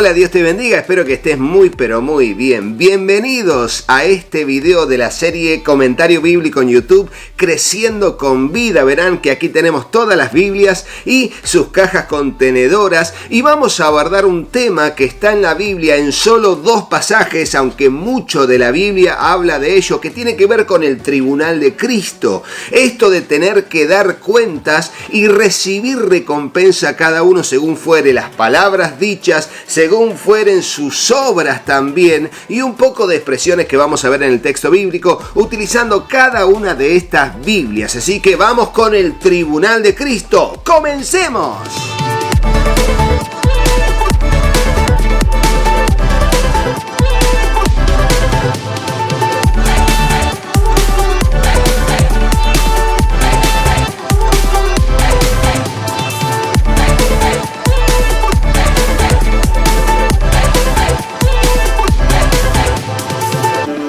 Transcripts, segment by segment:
Hola, Dios te bendiga, espero que estés muy pero muy bien. Bienvenidos a este video de la serie Comentario Bíblico en YouTube, Creciendo con Vida. Verán que aquí tenemos todas las Biblias y sus cajas contenedoras y vamos a abordar un tema que está en la Biblia en solo 2 pasajes, aunque mucho de la Biblia habla de ello, que tiene que ver con el tribunal de Cristo. Esto de tener que dar cuentas y recibir recompensa cada uno según fuere las palabras dichas, según fueren sus obras también, y un poco de expresiones que vamos a ver en el texto bíblico utilizando cada una de estas Biblias. Así que vamos con el tribunal de Cristo. ¡Comencemos!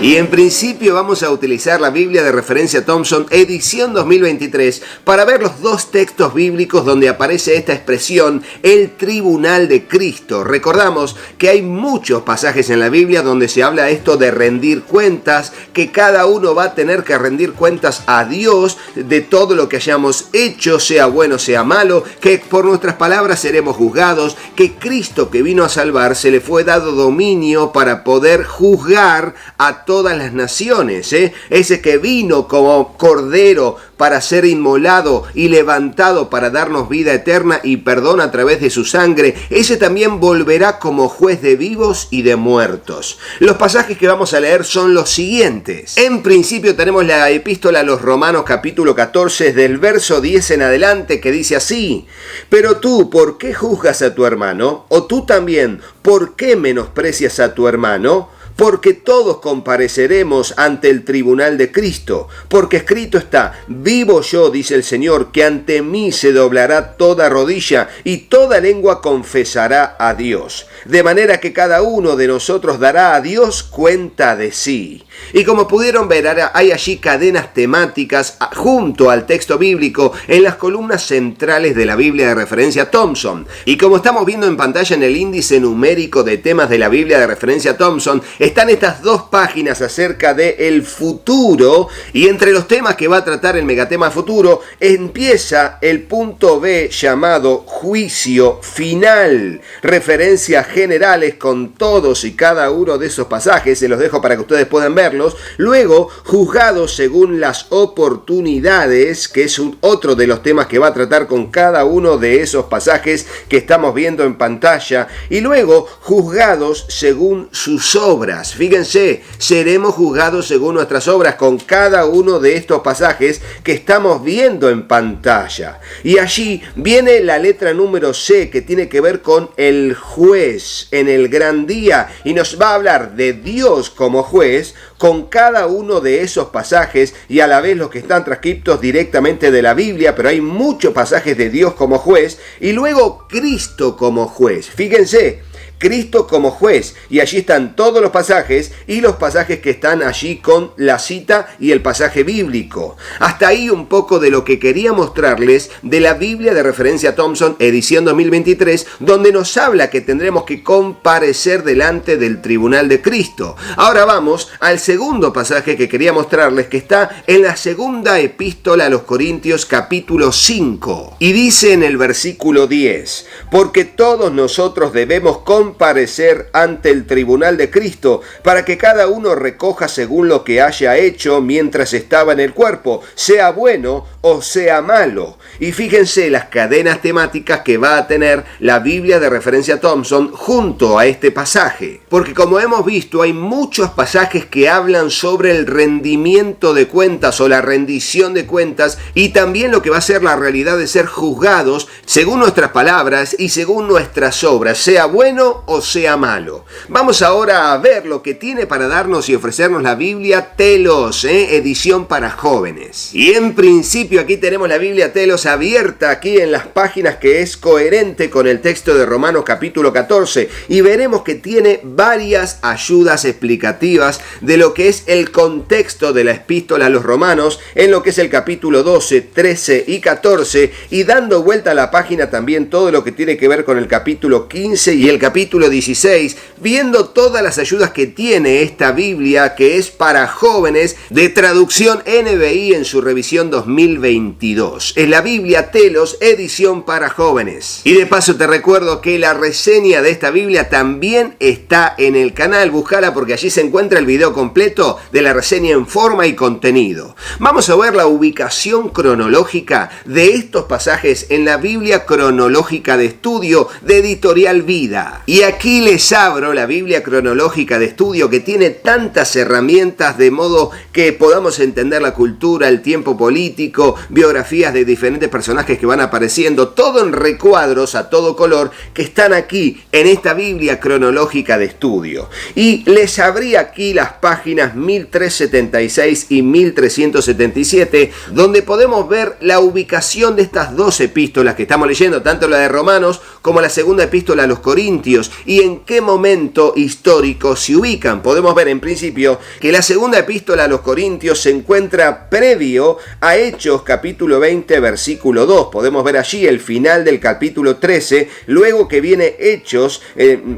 Y en principio vamos a utilizar la Biblia de referencia Thompson, edición 2023, para ver los 2 textos bíblicos donde aparece esta expresión, el tribunal de Cristo. Recordamos que hay muchos pasajes en la Biblia donde se habla esto de rendir cuentas, que cada uno va a tener que rendir cuentas a Dios de todo lo que hayamos hecho, sea bueno, sea malo, que por nuestras palabras seremos juzgados, que Cristo que vino a salvar se le fue dado dominio para poder juzgar a todas las naciones, ese que vino como cordero para ser inmolado y levantado para darnos vida eterna y perdón a través de su sangre, ese también volverá como juez de vivos y de muertos. Los pasajes que vamos a leer son los siguientes. En principio tenemos la epístola a los Romanos capítulo 14 del verso 10 en adelante, que dice así: pero tú, ¿por qué juzgas a tu hermano? O tú también, ¿por qué menosprecias a tu hermano? Porque todos compareceremos ante el tribunal de Cristo, porque escrito está: vivo yo, dice el Señor, que ante mí se doblará toda rodilla y toda lengua confesará a Dios. De manera que cada uno de nosotros dará a Dios cuenta de sí. Y como pudieron ver, hay allí cadenas temáticas junto al texto bíblico en las columnas centrales de la Biblia de referencia Thompson. Y como estamos viendo en pantalla en el índice numérico de temas de la Biblia de referencia Thompson, están estas 2 páginas acerca del futuro, y entre los temas que va a tratar el megatema futuro empieza el punto B llamado juicio final. Referencias generales con todos y cada uno de esos pasajes, se los dejo para que ustedes puedan verlos. Luego, juzgados según las oportunidades, que es otro de los temas que va a tratar con cada uno de esos pasajes que estamos viendo en pantalla. Y luego, juzgados según sus obras. Fíjense, seremos juzgados según nuestras obras con cada uno de estos pasajes que estamos viendo en pantalla. Y allí viene la letra número C, que tiene que ver con el juez en el gran día, y nos va a hablar de Dios como juez con cada uno de esos pasajes, y a la vez los que están transcriptos directamente de la Biblia, pero hay muchos pasajes de Dios como juez, y luego Cristo como juez. Fíjense, Cristo como juez, y allí están todos los pasajes y los pasajes que están allí con la cita y el pasaje bíblico. Hasta ahí un poco de lo que quería mostrarles de la Biblia de referencia Thompson, edición 2023, donde nos habla que tendremos que comparecer delante del tribunal de Cristo. Ahora vamos al segundo pasaje que quería mostrarles, que está en la segunda epístola a los Corintios capítulo 5, y dice en el versículo 10: porque todos nosotros debemos comparecer ante el tribunal de Cristo, para que cada uno recoja según lo que haya hecho mientras estaba en el cuerpo, sea bueno o sea malo. Y fíjense las cadenas temáticas que va a tener la Biblia de referencia Thompson junto a este pasaje. Porque como hemos visto, hay muchos pasajes que hablan sobre el rendimiento de cuentas o la rendición de cuentas, y también lo que va a ser la realidad de ser juzgados según nuestras palabras y según nuestras obras, sea bueno o sea malo. Vamos ahora a ver lo que tiene para darnos y ofrecernos la Biblia Telos, edición para jóvenes. Y en principio aquí tenemos la Biblia Telos, tenemos abierta aquí en las páginas, que es coherente con el texto de Romanos capítulo 14, y veremos que tiene varias ayudas explicativas de lo que es el contexto de la epístola a los romanos, en lo que es el capítulo 12, 13 y 14, y dando vuelta a la página también todo lo que tiene que ver con el capítulo 15 y el capítulo 16, viendo todas las ayudas que tiene esta Biblia, que es para jóvenes, de traducción NBI en su revisión 2022. Es la Biblia Telos, edición para jóvenes. Y de paso te recuerdo que la reseña de esta Biblia también está en el canal. Búscala porque allí se encuentra el video completo de la reseña en forma y contenido. Vamos a ver la ubicación cronológica de estos pasajes en la Biblia cronológica de estudio de Editorial Vida. Y aquí les abro la Biblia cronológica de estudio, que tiene tantas herramientas de modo que podamos entender la cultura, el tiempo político, biografías de diferentes personajes que van apareciendo, todo en recuadros a todo color que están aquí en esta Biblia cronológica de estudio. Y les abrí aquí las páginas 1376 y 1377, donde podemos ver la ubicación de estas dos epístolas que estamos leyendo, tanto la de Romanos como la segunda epístola a los Corintios, y en qué momento histórico se ubican. Podemos ver en principio que la segunda epístola a los Corintios se encuentra previo a Hechos capítulo 20 versículo 2. Podemos ver allí el final del capítulo 13, luego que viene Hechos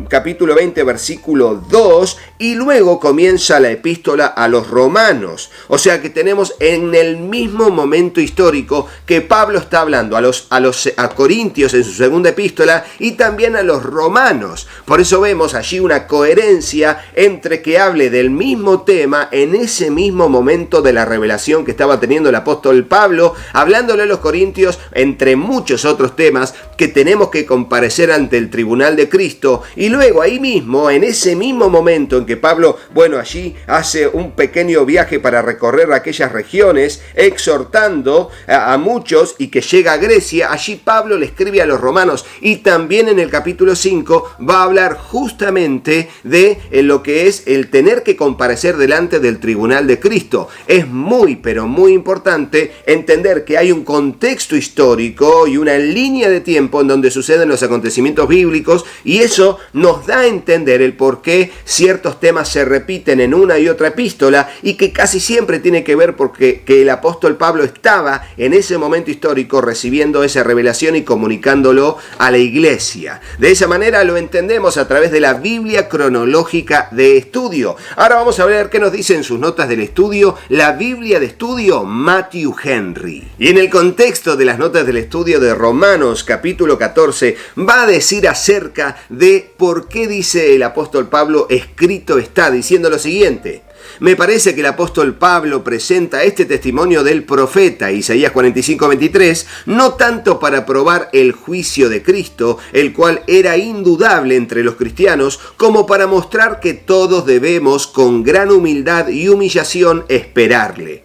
capítulo 20 versículo 2, y luego comienza la epístola a los romanos. O sea que tenemos en el mismo momento histórico que Pablo está hablando a Corintios en su segunda epístola, y también a los romanos. Por eso vemos allí una coherencia entre que hable del mismo tema en ese mismo momento de la revelación que estaba teniendo el apóstol Pablo, hablándole a los corintios, entre muchos otros temas, que tenemos que comparecer ante el tribunal de Cristo, y luego ahí mismo, en ese mismo momento en que Pablo, allí hace un pequeño viaje para recorrer aquellas regiones, exhortando a muchos, y que llega a Grecia, allí Pablo le escribe a los romanos, y también en el capítulo 5 va a hablar justamente de lo que es el tener que comparecer delante del tribunal de Cristo. Es muy, pero muy importante entender que hay un contexto histórico y una línea de tiempo en donde suceden los acontecimientos bíblicos, y eso nos da a entender el por qué ciertos temas se repiten en una y otra epístola, y que casi siempre tiene que ver porque el apóstol Pablo estaba en ese momento histórico recibiendo esa revelación y comunicándolo a la iglesia. De esa manera lo entendemos a través de la Biblia cronológica de estudio. Ahora vamos a ver qué nos dice en sus notas del estudio la Biblia de estudio Matthew Henry. Y en el contexto de las notas del estudio de Romanos capítulo 14 va a decir acerca de por qué dice el apóstol Pablo escrito está, diciendo lo siguiente: me parece que el apóstol Pablo presenta este testimonio del profeta Isaías 45:23, no tanto para probar el juicio de Cristo, el cual era indudable entre los cristianos, como para mostrar que todos debemos con gran humildad y humillación esperarle.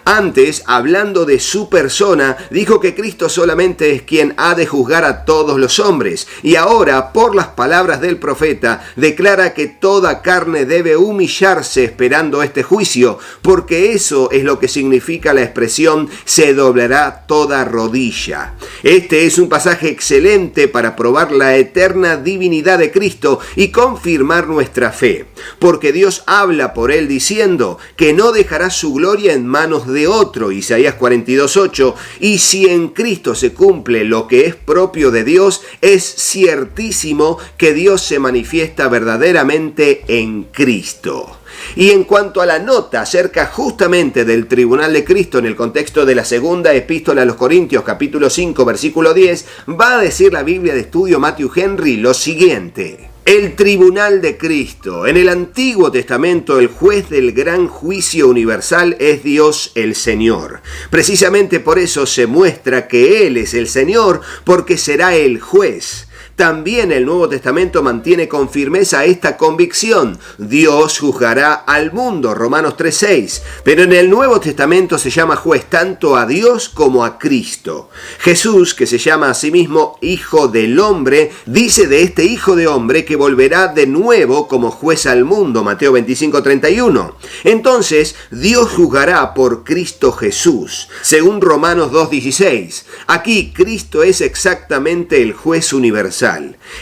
Antes, hablando de su persona, dijo que Cristo solamente es quien ha de juzgar a todos los hombres, y ahora, por las palabras del profeta, declara que toda carne debe humillarse esperando este juicio, porque eso es lo que significa la expresión se doblará toda rodilla. Este es un pasaje excelente para probar la eterna divinidad de Cristo y confirmar nuestra fe, porque Dios habla por él diciendo que no dejará su gloria en manos de otro, Isaías 42:8, y si en Cristo se cumple lo que es propio de Dios, es ciertísimo que Dios se manifiesta verdaderamente en Cristo. Y en cuanto a la nota acerca justamente del tribunal de Cristo en el contexto de la segunda epístola a los Corintios, capítulo 5, versículo 10, va a decir la Biblia de estudio Matthew Henry lo siguiente: el tribunal de Cristo. En el Antiguo Testamento, el juez del gran juicio universal es Dios el Señor. Precisamente por eso se muestra que Él es el Señor, porque será el juez. También el Nuevo Testamento mantiene con firmeza esta convicción. Dios juzgará al mundo, Romanos 3:6. Pero en el Nuevo Testamento se llama juez tanto a Dios como a Cristo. Jesús, que se llama a sí mismo Hijo del Hombre, dice de este Hijo de Hombre que volverá de nuevo como juez al mundo, Mateo 25:31. Entonces, Dios juzgará por Cristo Jesús, según Romanos 2:16. Aquí Cristo es exactamente el juez universal.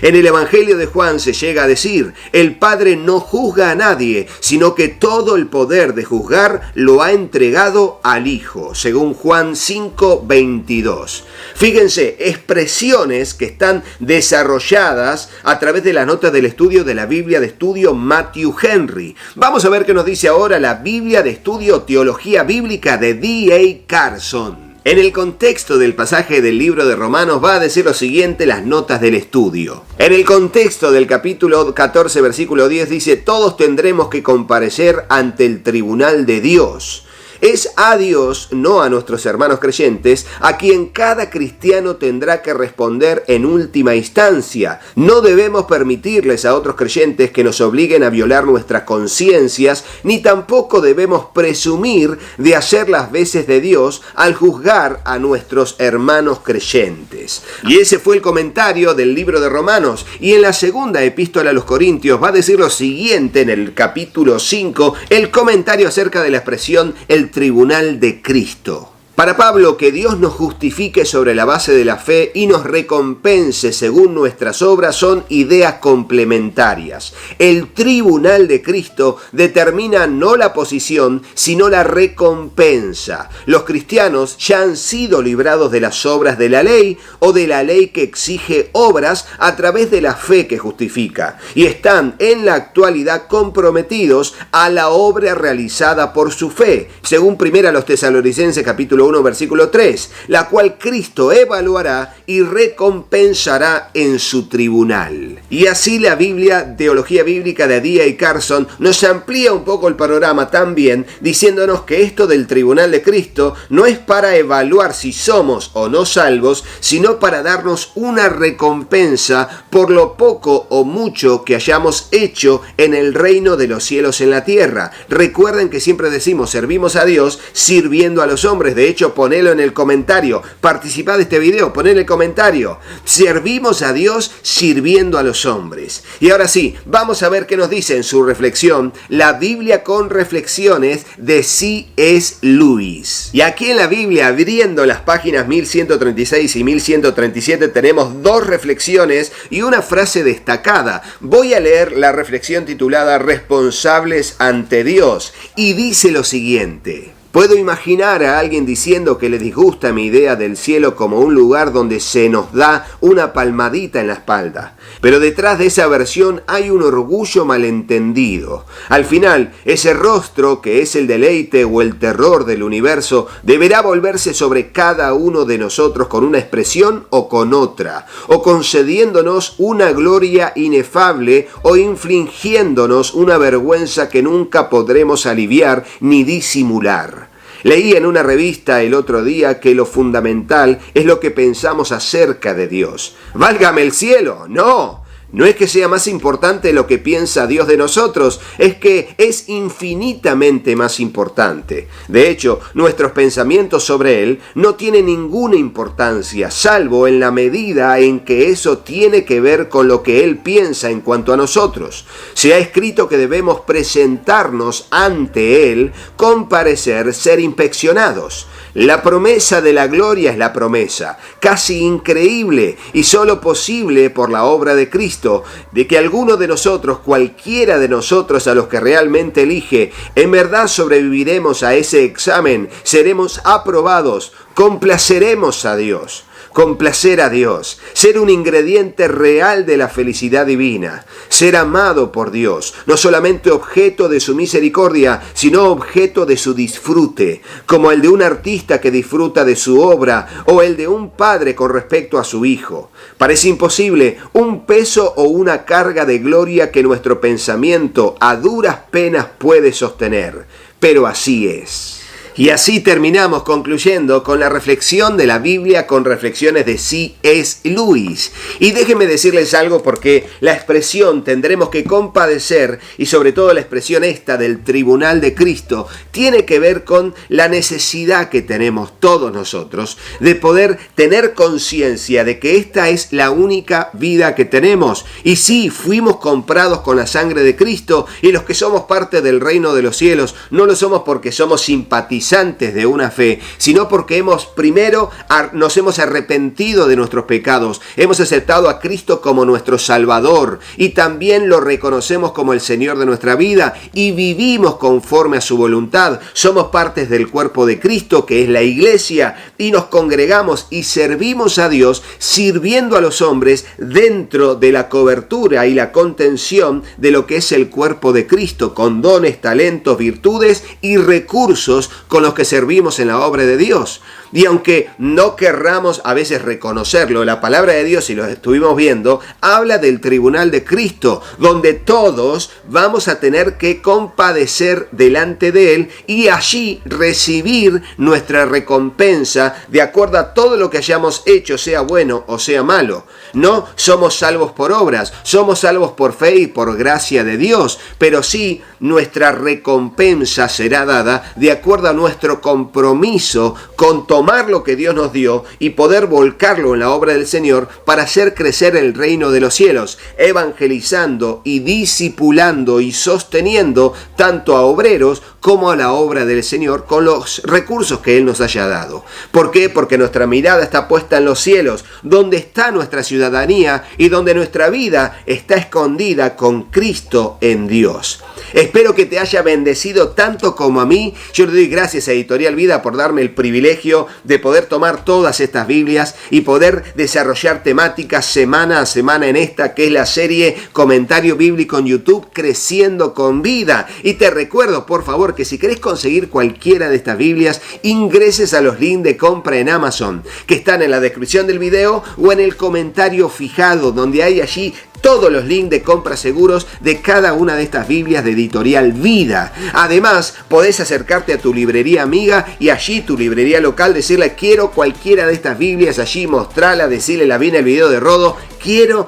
En el Evangelio de Juan se llega a decir, el Padre no juzga a nadie, sino que todo el poder de juzgar lo ha entregado al Hijo, según Juan 5:22. Fíjense, expresiones que están desarrolladas a través de las notas del estudio de la Biblia de Estudio Matthew Henry. Vamos a ver qué nos dice ahora la Biblia de Estudio Teología Bíblica de D.A. Carson. En el contexto del pasaje del libro de Romanos va a decir lo siguiente las notas del estudio. En el contexto del capítulo 14, versículo 10 dice, todos tendremos que comparecer ante el tribunal de Dios. Es a Dios, no a nuestros hermanos creyentes, a quien cada cristiano tendrá que responder en última instancia. No debemos permitirles a otros creyentes que nos obliguen a violar nuestras conciencias, ni tampoco debemos presumir de hacer las veces de Dios al juzgar a nuestros hermanos creyentes. Y ese fue el comentario del libro de Romanos. Y en la segunda epístola a los Corintios va a decir lo siguiente en el capítulo 5, el comentario acerca de la expresión el tribunal de Cristo. Para Pablo, que Dios nos justifique sobre la base de la fe y nos recompense según nuestras obras son ideas complementarias. El tribunal de Cristo determina no la posición, sino la recompensa. Los cristianos ya han sido librados de las obras de la ley o de la ley que exige obras a través de la fe que justifica y están en la actualidad comprometidos a la obra realizada por su fe, según 1 Tesalonicenses capítulo 1, versículo 3, la cual Cristo evaluará y recompensará en su tribunal. Y así la Biblia, Teología Bíblica de D.A. Carson, nos amplía un poco el panorama también, diciéndonos que esto del tribunal de Cristo no es para evaluar si somos o no salvos, sino para darnos una recompensa por lo poco o mucho que hayamos hecho en el reino de los cielos en la tierra. Recuerden que siempre decimos, servimos a Dios sirviendo a los hombres. De hecho, ponelo en el comentario. Participá de este video, poné en el comentario. Servimos a Dios sirviendo a los hombres. Y ahora sí, vamos a ver qué nos dice en su reflexión la Biblia con reflexiones de C.S. Lewis. Y aquí en la Biblia, abriendo las páginas 1136 y 1137, tenemos dos reflexiones y una frase destacada. Voy a leer la reflexión titulada Responsables ante Dios. Y dice lo siguiente. Puedo imaginar a alguien diciendo que le disgusta mi idea del cielo como un lugar donde se nos da una palmadita en la espalda. Pero detrás de esa versión hay un orgullo malentendido. Al final, ese rostro, que es el deleite o el terror del universo, deberá volverse sobre cada uno de nosotros con una expresión o con otra, o concediéndonos una gloria inefable o infligiéndonos una vergüenza que nunca podremos aliviar ni disimular. Leí en una revista el otro día que lo fundamental es lo que pensamos acerca de Dios. ¡Válgame el cielo! ¡No! No es que sea más importante lo que piensa Dios de nosotros, es que es infinitamente más importante. De hecho, nuestros pensamientos sobre Él no tienen ninguna importancia, salvo en la medida en que eso tiene que ver con lo que Él piensa en cuanto a nosotros. Se ha escrito que debemos presentarnos ante Él, comparecer, ser inspeccionados. La promesa de la gloria es la promesa, casi increíble y solo posible por la obra de Cristo, de que alguno de nosotros, cualquiera de nosotros a los que realmente elige, en verdad sobreviviremos a ese examen, seremos aprobados, complaceremos a Dios. Complacer a Dios, ser un ingrediente real de la felicidad divina, ser amado por Dios, no solamente objeto de su misericordia, sino objeto de su disfrute, como el de un artista que disfruta de su obra o el de un padre con respecto a su hijo. Parece imposible un peso o una carga de gloria que nuestro pensamiento a duras penas puede sostener, pero así es. Y así terminamos concluyendo con la reflexión de la Biblia con reflexiones de C.S. Lewis. Y déjenme decirles algo, porque la expresión tendremos que compadecer, y sobre todo la expresión esta del tribunal de Cristo, tiene que ver con la necesidad que tenemos todos nosotros de poder tener conciencia de que esta es la única vida que tenemos. Y sí, fuimos comprados con la sangre de Cristo, y los que somos parte del reino de los cielos no lo somos porque somos simpatizantes de una fe, sino porque primero nos hemos arrepentido de nuestros pecados, hemos aceptado a Cristo como nuestro Salvador y también lo reconocemos como el Señor de nuestra vida y vivimos conforme a su voluntad. Somos partes del cuerpo de Cristo, que es la iglesia, y nos congregamos y servimos a Dios sirviendo a los hombres dentro de la cobertura y la contención de lo que es el cuerpo de Cristo, con dones, talentos, virtudes y recursos con los que servimos en la obra de Dios. Y aunque no querramos a veces reconocerlo, la palabra de Dios, y lo estuvimos viendo, habla del tribunal de Cristo, donde todos vamos a tener que compadecer delante de Él y allí recibir nuestra recompensa de acuerdo a todo lo que hayamos hecho, sea bueno o sea malo. No somos salvos por obras, somos salvos por fe y por gracia de Dios, pero sí nuestra recompensa será dada de acuerdo a nuestro compromiso con tomar lo que Dios nos dio y poder volcarlo en la obra del Señor para hacer crecer el reino de los cielos, evangelizando y discipulando y sosteniendo tanto a obreros como a la obra del Señor con los recursos que Él nos haya dado. ¿Por qué? Porque nuestra mirada está puesta en los cielos, donde está nuestra ciudadanía y donde nuestra vida está escondida con Cristo en Dios. Espero que te haya bendecido tanto como a mí. Yo le doy gracias a Editorial Vida por darme el privilegio de poder tomar todas estas Biblias y poder desarrollar temáticas semana a semana en esta que es la serie Comentario Bíblico en YouTube, Creciendo con Vida. Y te recuerdo, por favor, que si querés conseguir cualquiera de estas Biblias, ingreses a los links de compra en Amazon, que están en la descripción del video o en el comentario fijado, donde hay allí todos los links de compra seguros de cada una de estas Biblias de Editorial Vida. Además, podés acercarte a tu librería amiga y allí tu librería local, decirle quiero cualquiera de estas Biblias, allí mostrarla, decirle la vi en el video de Rodo, quiero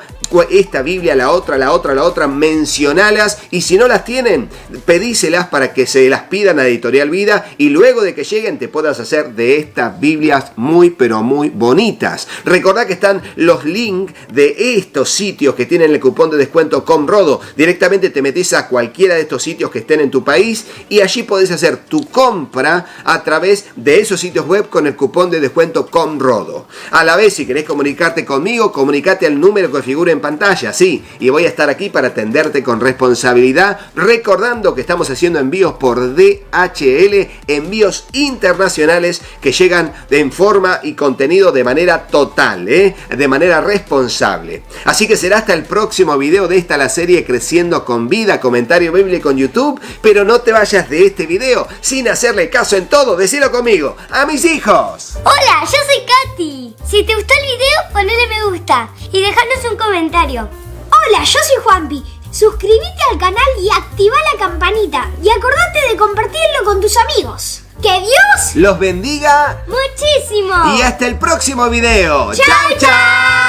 esta Biblia, la otra, mencionalas, y si no las tienen, pedíselas para que se las pidan a Editorial Vida y luego de que lleguen te puedas hacer de estas Biblias muy pero muy bonitas. Recordá que están los links de estos sitios que tienen el cupón de descuento COMRODO. Directamente te metés a cualquiera de estos sitios que estén en tu país y allí podés hacer tu compra a través de esos sitios web con el cupón de descuento COMRODO. A la vez, si querés comunicarte conmigo, comunicate al número que figura en pantalla, sí, y voy a estar aquí para atenderte con responsabilidad, recordando que estamos haciendo envíos por DHL, envíos internacionales que llegan en forma y contenido de manera total, de manera responsable. Así que será hasta el próximo video de esta la serie Creciendo con Vida, Comentario Bíblico en YouTube, pero no te vayas de este video sin hacerle caso en todo, decilo conmigo, a mis hijos. Hola, yo soy Katy. Si te gustó el video, ponle me gusta y dejanos un comentario. Hola, yo soy Juanpi. Suscríbete al canal y activa la campanita. Y acordate de compartirlo con tus amigos. ¡Que Dios los bendiga muchísimo! Y hasta el próximo video. ¡Chao, chao!